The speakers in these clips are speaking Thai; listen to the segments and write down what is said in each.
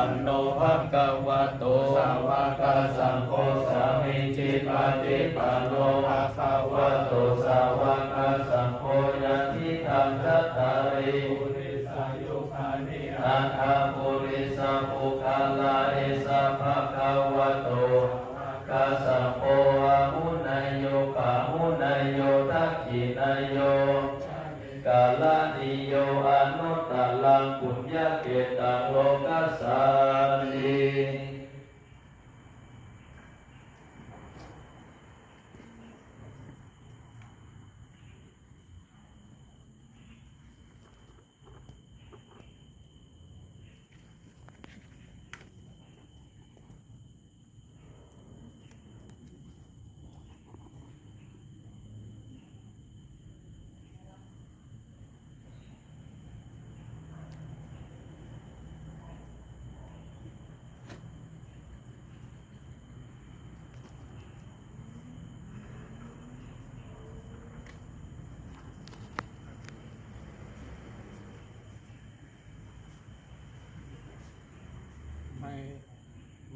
นโนภะคะวะโตสาวกสังโฆสามิจิปฏิปันโนภะคะวะโตสาวกสังโฆยันทิตังสัตตาริปุริสายุคานิอัตถะปุริสปุคาลาเอสะภะคะวะโตกัสสะโพอะมุนัยโยกะมุนัยโยทักขินัยโยกาลานิโยอนุตตลังปุญญเกตังโลกัสสานิ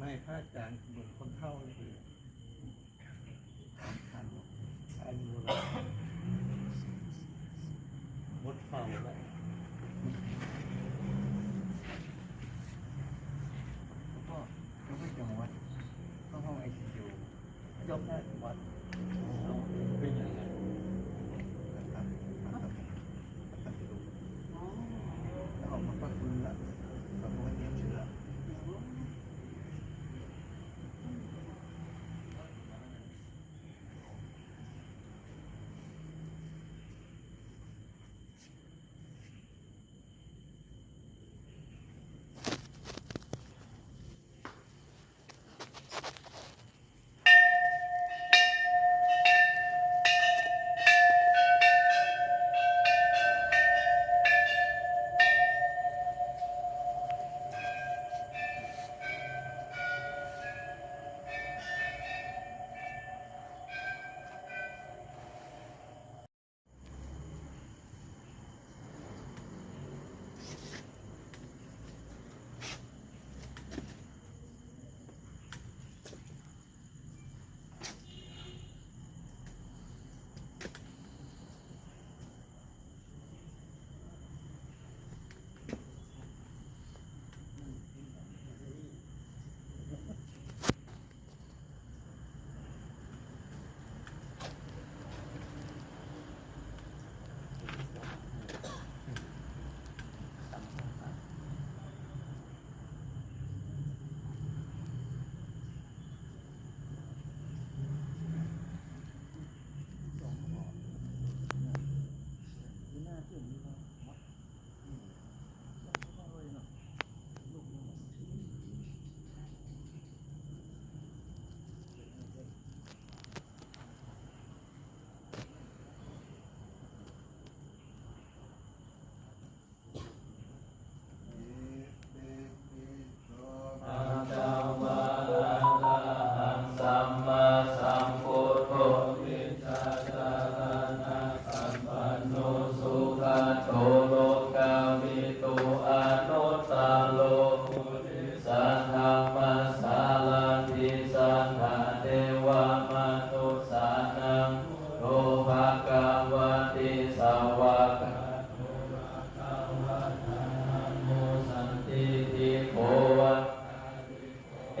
ไม่พระอาจารย์เหมือนคนเฒ่าเลยอันนี้มดเฝ้าแล้วก็ไม่จังวัดก็ห้องไอซียูยกได้วัดเป็นอย่างไรแล้วออกมาปักมือละปักมือเตรียมเชื้อ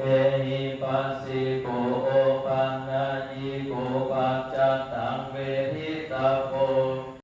เอหิปัสสิโกโอ